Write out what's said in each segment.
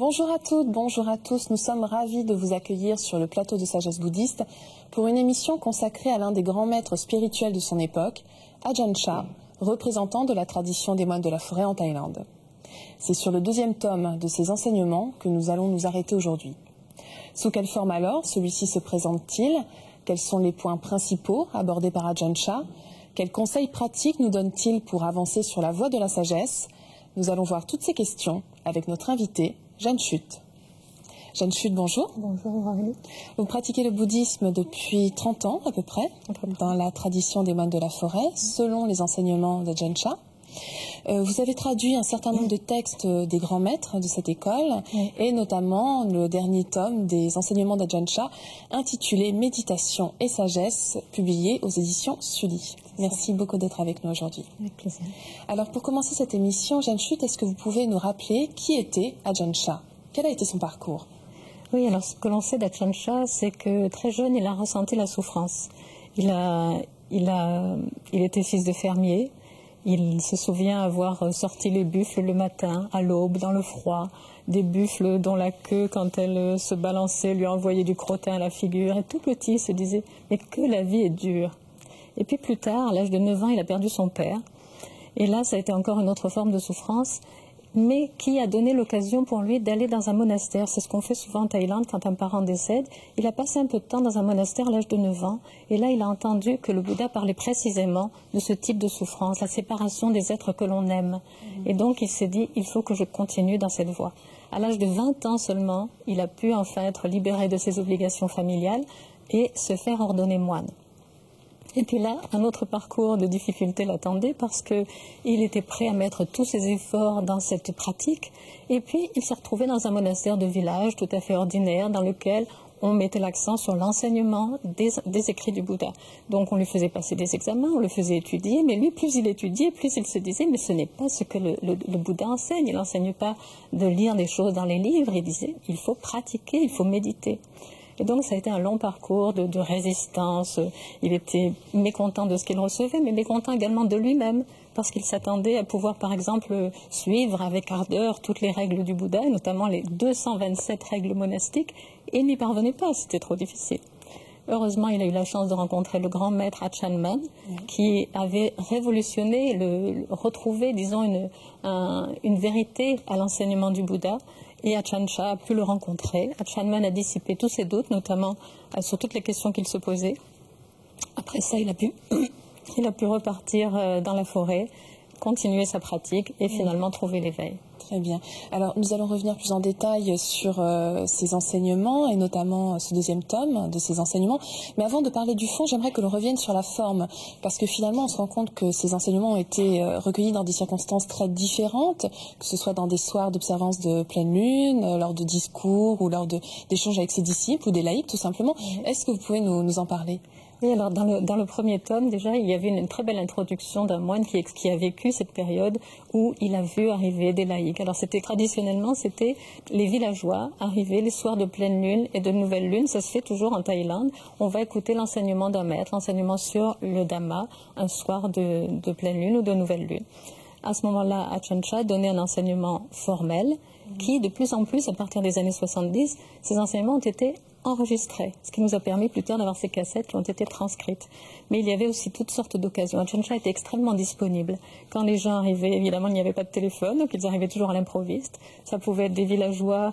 Bonjour à toutes, bonjour à tous. Nous sommes ravis de vous accueillir sur le plateau de Sagesse Bouddhiste pour une émission consacrée à l'un des grands maîtres spirituels de son époque, Ajahn Chah, représentant de la tradition des moines de la forêt en Thaïlande. C'est sur le deuxième tome de ses enseignements que nous allons nous arrêter aujourd'hui. Sous quelle forme alors celui-ci se présente-t-il? Quels sont les points principaux abordés par Ajahn Chah? Quels conseils pratiques nous donne-t-il pour avancer sur la voie de la sagesse? Nous allons voir toutes ces questions avec notre invitée, Jeanne Chut. Jeanne Chut, bonjour. Bonjour, Aurélie. Vous pratiquez le bouddhisme depuis 30 ans à peu près, dans la tradition des moines de la forêt, selon les enseignements d'Ajahn Chah. Vous avez traduit un certain nombre de textes des grands maîtres de cette école, et notamment le dernier tome des enseignements d'Ajahn Chah, intitulé Méditation et sagesse, publié aux éditions Sully. Merci beaucoup d'être avec nous aujourd'hui. Avec plaisir. Alors pour commencer cette émission, Jeanne Chut, est-ce que vous pouvez nous rappeler qui était Ajahn Chah? Quel a été son parcours? Oui, alors ce que l'on sait d'Ajahn Chah, c'est que très jeune, il a ressenti la souffrance. Il était fils de fermier. Il se souvient avoir sorti les buffles le matin, à l'aube, dans le froid, des buffles dont la queue, quand elle se balançait, lui envoyait du crottin à la figure. Et tout petit, il se disait « mais que la vie est dure !» Et puis plus tard, à l'âge de 9 ans, il a perdu son père. Et là, ça a été encore une autre forme de souffrance, mais qui a donné l'occasion pour lui d'aller dans un monastère. C'est ce qu'on fait souvent en Thaïlande quand un parent décède. Il a passé un peu de temps dans un monastère à l'âge de 9 ans. Et là, il a entendu que le Bouddha parlait précisément de ce type de souffrance, la séparation des êtres que l'on aime. Et donc, il s'est dit, il faut que je continue dans cette voie. À l'âge de 20 ans seulement, il a pu enfin être libéré de ses obligations familiales et se faire ordonner moine. Et puis là, un autre parcours de difficulté l'attendait parce qu'il était prêt à mettre tous ses efforts dans cette pratique. Et puis, il s'est retrouvé dans un monastère de village tout à fait ordinaire dans lequel on mettait l'accent sur l'enseignement des écrits du Bouddha. Donc, on lui faisait passer des examens, on le faisait étudier, mais lui, plus il étudiait, plus il se disait, mais ce n'est pas ce que le Bouddha enseigne. Il n'enseigne pas de lire des choses dans les livres, il disait, il faut pratiquer, il faut méditer. Et donc, ça a été un long parcours de résistance. Il était mécontent de ce qu'il recevait, mais mécontent également de lui-même, parce qu'il s'attendait à pouvoir, par exemple, suivre avec ardeur toutes les règles du Bouddha, notamment les 227 règles monastiques, et il n'y parvenait pas, c'était trop difficile. Heureusement, il a eu la chance de rencontrer le grand maître Achan Man, qui avait révolutionné, retrouvé, disons, une vérité à l'enseignement du Bouddha. Et Ajahn Chah a pu le rencontrer. Achan Man a dissipé tous ses doutes, notamment sur toutes les questions qu'il se posait. Après ça, il a pu repartir dans la forêt, continuer sa pratique et finalement trouver l'éveil. Très bien. Alors, nous allons revenir plus en détail sur ces enseignements et notamment ce deuxième tome de ces enseignements. Mais avant de parler du fond, j'aimerais que l'on revienne sur la forme parce que finalement, on se rend compte que ces enseignements ont été recueillis dans des circonstances très différentes, que ce soit dans des soirs d'observance de pleine lune, lors de discours ou lors d'échanges avec ses disciples ou des laïcs, tout simplement. Est-ce que vous pouvez nous en parler ? Oui, alors dans le premier tome, déjà, il y avait une très belle introduction d'un moine qui a vécu cette période où il a vu arriver des laïcs. Alors traditionnellement, c'était les villageois arrivaient les soirs de pleine lune et de nouvelle lune. Ça se fait toujours en Thaïlande. On va écouter l'enseignement d'un maître, l'enseignement sur le Dhamma, un soir de pleine lune ou de nouvelle lune. À ce moment-là, Ajahn Chah donnait un enseignement formel qui, de plus en plus, à partir des années 70, ces enseignements ont été enregistrés, ce qui nous a permis plus tard d'avoir ces cassettes qui ont été transcrites. Mais il y avait aussi toutes sortes d'occasions. Ajahn Chah était extrêmement disponible. Quand les gens arrivaient, évidemment, il n'y avait pas de téléphone, donc ils arrivaient toujours à l'improviste. Ça pouvait être des villageois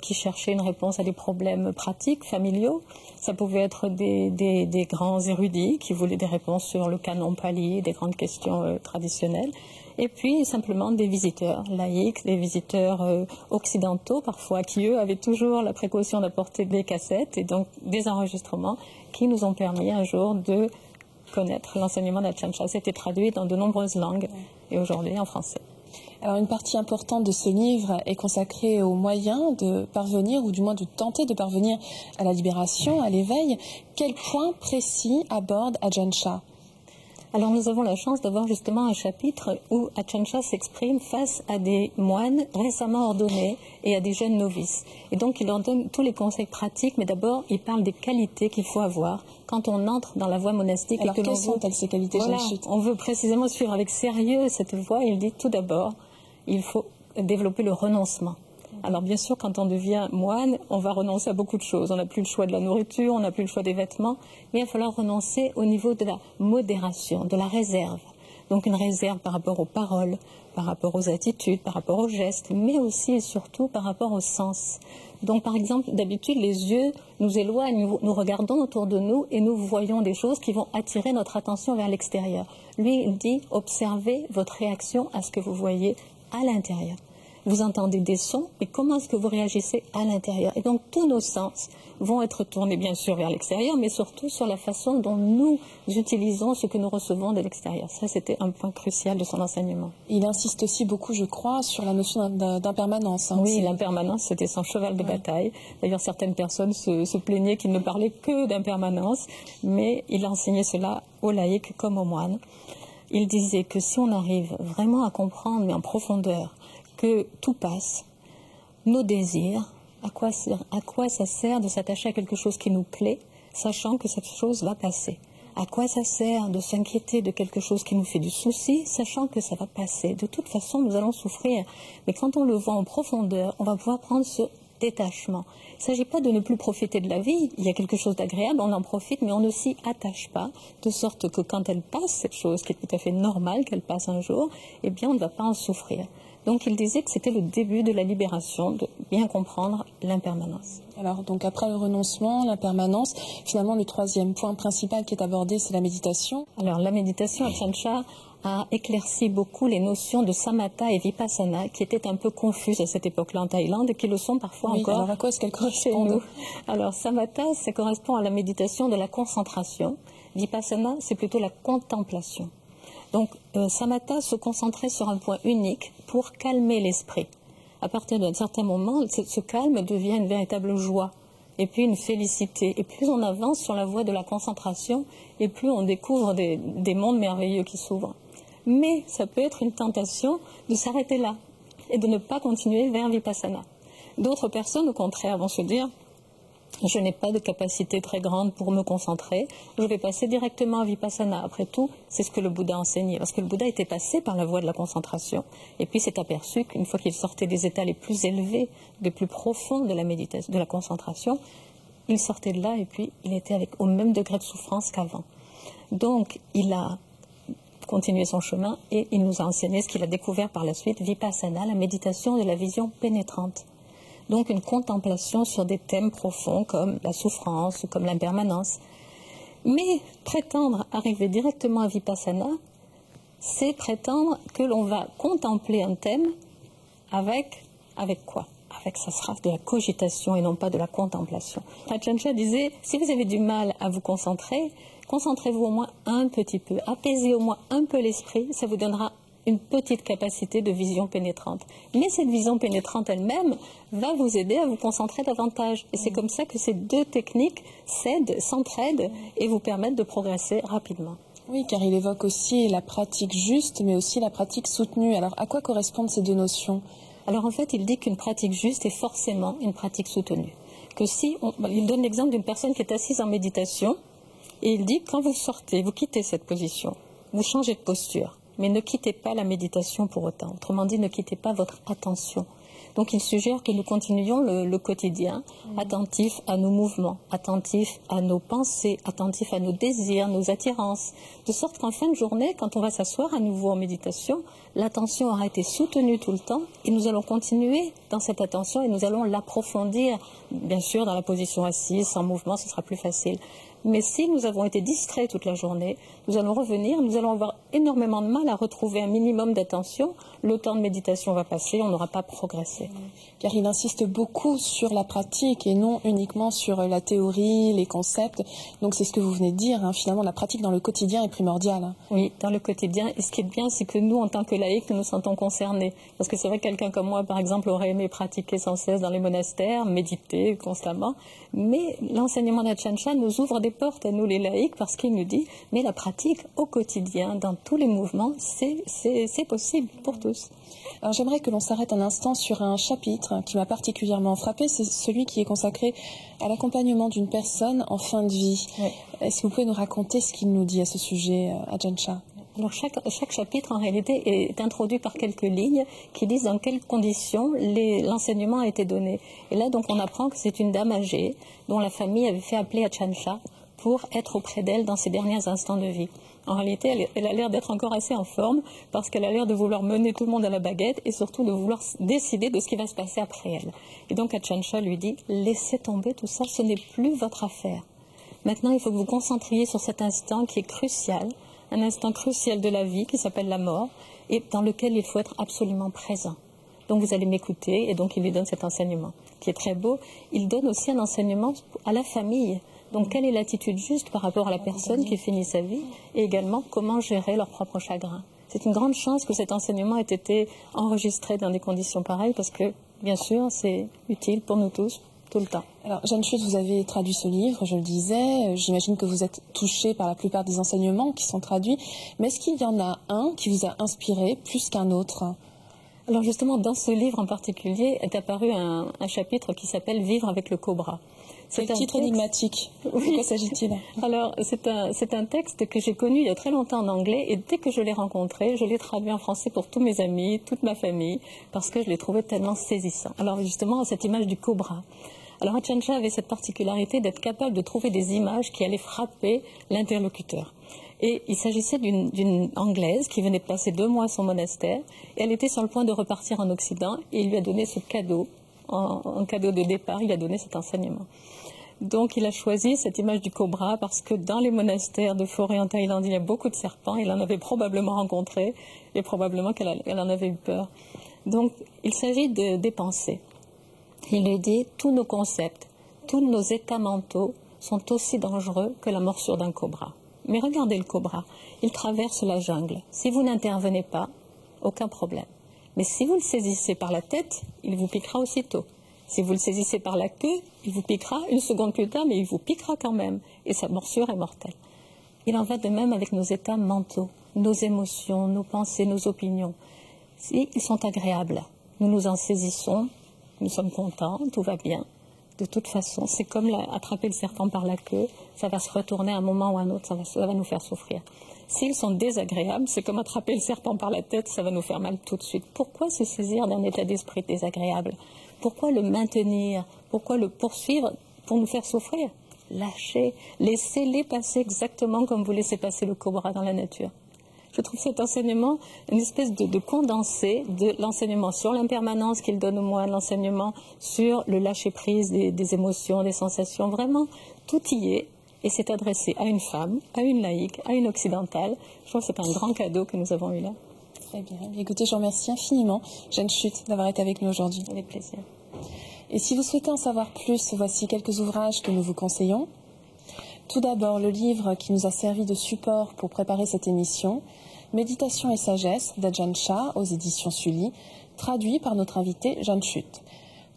qui cherchaient une réponse à des problèmes pratiques, familiaux. Ça pouvait être des grands érudits qui voulaient des réponses sur le canon pali, des grandes questions traditionnelles. Et puis simplement des visiteurs laïcs, des visiteurs occidentaux parfois, qui eux avaient toujours la précaution d'apporter des cassettes et donc des enregistrements qui nous ont permis un jour de connaître l'enseignement d'Ajahn Chah. C'était traduit dans de nombreuses langues et aujourd'hui en français. Alors une partie importante de ce livre est consacrée aux moyens de parvenir, ou du moins de tenter de parvenir à la libération, à l'éveil. Quel point précis aborde Ajahn Chah ? Alors nous avons la chance d'avoir justement un chapitre où Ajahn Chah s'exprime face à des moines récemment ordonnés et à des jeunes novices. Et donc il leur donne tous les conseils pratiques, mais d'abord il parle des qualités qu'il faut avoir quand on entre dans la voie monastique. Alors quelles sont-elles ces qualités? Voilà, on veut précisément suivre avec sérieux cette voie. Il dit tout d'abord, il faut développer le renoncement. Alors bien sûr, quand on devient moine, on va renoncer à beaucoup de choses. On n'a plus le choix de la nourriture, on n'a plus le choix des vêtements, mais il va falloir renoncer au niveau de la modération, de la réserve. Donc une réserve par rapport aux paroles, par rapport aux attitudes, par rapport aux gestes, mais aussi et surtout par rapport au sens. Donc par exemple, d'habitude, les yeux nous éloignent, nous regardons autour de nous et nous voyons des choses qui vont attirer notre attention vers l'extérieur. Lui, il dit, observez votre réaction à ce que vous voyez à l'intérieur. Vous entendez des sons, et comment est-ce que vous réagissez à l'intérieur? Et donc tous nos sens vont être tournés bien sûr vers l'extérieur, mais surtout sur la façon dont nous utilisons ce que nous recevons de l'extérieur. Ça, c'était un point crucial de son enseignement. Il insiste aussi beaucoup, je crois, sur la notion d'impermanence. Oui, l'impermanence, c'était son cheval de bataille. D'ailleurs, certaines personnes se plaignaient qu'il ne parlait que d'impermanence, mais il enseignait cela aux laïcs comme aux moines. Il disait que si on arrive vraiment à comprendre, mais en profondeur, que tout passe, nos désirs, à quoi ça sert de s'attacher à quelque chose qui nous plaît, sachant que cette chose va passer? À quoi ça sert de s'inquiéter de quelque chose qui nous fait du souci, sachant que ça va passer? De toute façon, nous allons souffrir. Mais quand on le voit en profondeur, on va pouvoir prendre ce détachement. Il ne s'agit pas de ne plus profiter de la vie. Il y a quelque chose d'agréable, on en profite, mais on ne s'y attache pas, de sorte que quand elle passe, cette chose qui est tout à fait normale, qu'elle passe un jour, eh bien, on ne va pas en souffrir. Donc il disait que c'était le début de la libération, de bien comprendre l'impermanence. Alors donc après le renoncement, l'impermanence, finalement le troisième point principal qui est abordé, c'est la méditation. Alors la méditation, Ajahn Chah a éclairci beaucoup les notions de samatha et vipassana qui étaient un peu confuses à cette époque-là en Thaïlande et qui le sont parfois encore. Alors à quoi est-ce qu'elles correspondent chez nous? Alors samatha, ça correspond à la méditation de la concentration. Vipassana, c'est plutôt la contemplation. Donc, samatha se concentrait sur un point unique pour calmer l'esprit. À partir d'un certain moment, ce calme devient une véritable joie et puis une félicité. Et plus on avance sur la voie de la concentration, et plus on découvre des mondes merveilleux qui s'ouvrent. Mais ça peut être une tentation de s'arrêter là et de ne pas continuer vers Vipassana. D'autres personnes, au contraire, vont se dire: je n'ai pas de capacité très grande pour me concentrer, je vais passer directement à Vipassana. Après tout, c'est ce que le Bouddha enseignait, parce que le Bouddha était passé par la voie de la concentration, et puis s'est aperçu qu'une fois qu'il sortait des états les plus élevés, les plus profonds de la méditation, de la concentration, il sortait de là, et puis il était au même degré de souffrance qu'avant. Donc, il a continué son chemin, et il nous a enseigné ce qu'il a découvert par la suite, Vipassana, la méditation de la vision pénétrante. Donc une contemplation sur des thèmes profonds comme la souffrance ou comme l'impermanence. Mais prétendre arriver directement à Vipassana, c'est prétendre que l'on va contempler un thème avec quoi? Ça sera de la cogitation et non pas de la contemplation. Ajahn Chah disait, si vous avez du mal à vous concentrer, concentrez-vous au moins un petit peu, apaisez au moins un peu l'esprit, ça vous donnera une petite capacité de vision pénétrante. Mais cette vision pénétrante elle-même va vous aider à vous concentrer davantage. Et c'est comme ça que ces deux techniques s'entraident et vous permettent de progresser rapidement. Oui, car il évoque aussi la pratique juste, mais aussi la pratique soutenue. Alors, à quoi correspondent ces deux notions? Alors, en fait, il dit qu'une pratique juste est forcément une pratique soutenue. Il donne l'exemple d'une personne qui est assise en méditation, et il dit, quand vous sortez, vous quittez cette position, vous changez de posture. Mais ne quittez pas la méditation pour autant. Autrement dit, ne quittez pas votre attention. Donc il suggère que nous continuions le quotidien, attentifs à nos mouvements, attentifs à nos pensées, attentifs à nos désirs, nos attirances. De sorte qu'en fin de journée, quand on va s'asseoir à nouveau en méditation, l'attention aura été soutenue tout le temps et nous allons continuer dans cette attention et nous allons l'approfondir. Bien sûr, dans la position assise, sans mouvement, ce sera plus facile. Mais si nous avons été distraits toute la journée, nous allons revenir, nous allons avoir énormément de mal à retrouver un minimum d'attention. Le temps de méditation va passer, on n'aura pas progressé. Car il insiste beaucoup sur la pratique et non uniquement sur la théorie, les concepts. Donc c'est ce que vous venez de dire, finalement la pratique dans le quotidien est primordiale. Oui, dans le quotidien. Et ce qui est bien, c'est que nous, en tant que laïcs, nous nous sentons concernés. Parce que c'est vrai que quelqu'un comme moi, par exemple, aurait aimé pratiquer sans cesse dans les monastères, méditer constamment. Mais l'enseignement d'Ajahn Chah nous ouvre des portes à nous les laïcs parce qu'il nous dit, mais la pratique au quotidien, dans tous les mouvements, c'est possible pour tous. Alors j'aimerais que l'on s'arrête un instant sur un chapitre qui m'a particulièrement frappée, c'est celui qui est consacré à l'accompagnement d'une personne en fin de vie. Oui. Est-ce que vous pouvez nous raconter ce qu'il nous dit à ce sujet, Ajahn Chah? Alors chaque chapitre en réalité est introduit par quelques lignes qui disent dans quelles conditions l'enseignement a été donné. Et là donc on apprend que c'est une dame âgée dont la famille avait fait appeler Ajahn Chah pour être auprès d'elle dans ses derniers instants de vie. En réalité, elle a l'air d'être encore assez en forme parce qu'elle a l'air de vouloir mener tout le monde à la baguette et surtout de vouloir décider de ce qui va se passer après elle. Et donc Ajahn Chah lui dit « Laissez tomber tout ça, ce n'est plus votre affaire. Maintenant, il faut que vous vous concentriez sur cet instant qui est crucial, un instant crucial de la vie qui s'appelle la mort et dans lequel il faut être absolument présent. Donc vous allez m'écouter » et donc il lui donne cet enseignement qui est très beau. Il donne aussi un enseignement à la famille. Donc, quelle est l'attitude juste par rapport à la personne qui finit sa vie et également comment gérer leur propre chagrin. C'est une grande chance que cet enseignement ait été enregistré dans des conditions pareilles parce que, bien sûr, c'est utile pour nous tous, tout le temps. Alors, Jeanne Chut, vous avez traduit ce livre, je le disais. J'imagine que vous êtes touchée par la plupart des enseignements qui sont traduits. Mais est-ce qu'il y en a un qui vous a inspiré plus qu'un autre ? Alors justement, dans ce livre en particulier est apparu un chapitre qui s'appelle « Vivre avec le cobra ». C'est un titre énigmatique. Oui. De quoi s'agit-il ? Alors, c'est un texte que j'ai connu il y a très longtemps en anglais et dès que je l'ai rencontré, je l'ai traduit en français pour tous mes amis, toute ma famille, parce que je l'ai trouvé tellement saisissant. Alors justement, cette image du cobra. Alors Ajahn Chah avait cette particularité d'être capable de trouver des images qui allaient frapper l'interlocuteur. Et il s'agissait d'une Anglaise qui venait de passer 2 mois à son monastère et elle était sur le point de repartir en Occident et il lui a donné ce cadeau. En cadeau de départ, il a donné cet enseignement. Donc, il a choisi cette image du cobra parce que dans les monastères de forêt en Thaïlande, il y a beaucoup de serpents. Il en avait probablement rencontré et probablement qu'elle en avait eu peur. Donc, il s'agit des pensées. Il lui dit, tous nos concepts, tous nos états mentaux sont aussi dangereux que la morsure d'un cobra. Mais regardez le cobra, il traverse la jungle. Si vous n'intervenez pas, aucun problème. Mais si vous le saisissez par la tête, il vous piquera aussitôt. Si vous le saisissez par la queue, il vous piquera 1 seconde plus tard, mais il vous piquera quand même. Et sa morsure est mortelle. Il en va de même avec nos états mentaux, nos émotions, nos pensées, nos opinions. Si ils sont agréables, nous nous en saisissons, nous sommes contents, tout va bien. De toute façon, c'est comme attraper le serpent par la queue, ça va se retourner à un moment ou à un autre, ça va nous faire souffrir. S'ils sont désagréables, c'est comme attraper le serpent par la tête, ça va nous faire mal tout de suite. Pourquoi se saisir d'un état d'esprit désagréable ? Pourquoi le maintenir ? Pourquoi le poursuivre pour nous faire souffrir ? Lâchez, laissez-les passer exactement comme vous laissez passer le cobra dans la nature. Je trouve cet enseignement une espèce de condensé de l'enseignement sur l'impermanence qu'il donne aux moines, l'enseignement sur le lâcher-prise des émotions, des sensations. Vraiment, tout y est. Et c'est adressé à une femme, à une laïque, à une occidentale. Je trouve que c'est un grand cadeau que nous avons eu là. Très bien. Écoutez, je vous remercie infiniment, Jeanne Chut, d'avoir été avec nous aujourd'hui. Avec plaisir. Et si vous souhaitez en savoir plus, voici quelques ouvrages que nous vous conseillons. Tout d'abord, le livre qui nous a servi de support pour préparer cette émission, Méditation et sagesse d'Ajahn Chah aux éditions Sully, traduit par notre invité Jeanne Chut.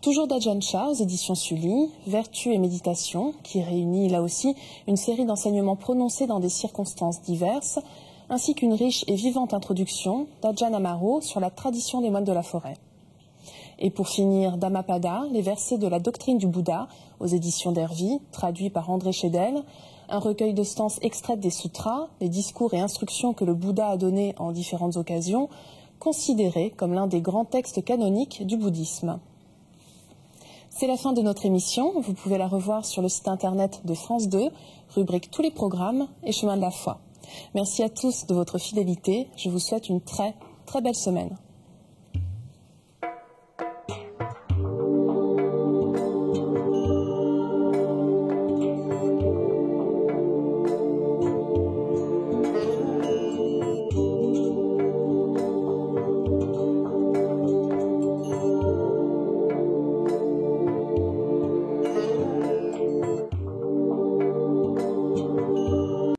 Toujours d'Ajahn Chah aux éditions Sully, Vertu et méditation, qui réunit là aussi une série d'enseignements prononcés dans des circonstances diverses, ainsi qu'une riche et vivante introduction d'Ajahn Amaro sur la tradition des moines de la forêt. Et pour finir, Dhammapada, les versets de la doctrine du Bouddha, aux éditions d'Hervy, traduit par André Chédel, un recueil de stances extraites des sutras, les discours et instructions que le Bouddha a donnés en différentes occasions, considérés comme l'un des grands textes canoniques du bouddhisme. C'est la fin de notre émission. Vous pouvez la revoir sur le site internet de France 2, rubrique Tous les programmes et Chemin de la foi. Merci à tous de votre fidélité. Je vous souhaite une très, très belle semaine.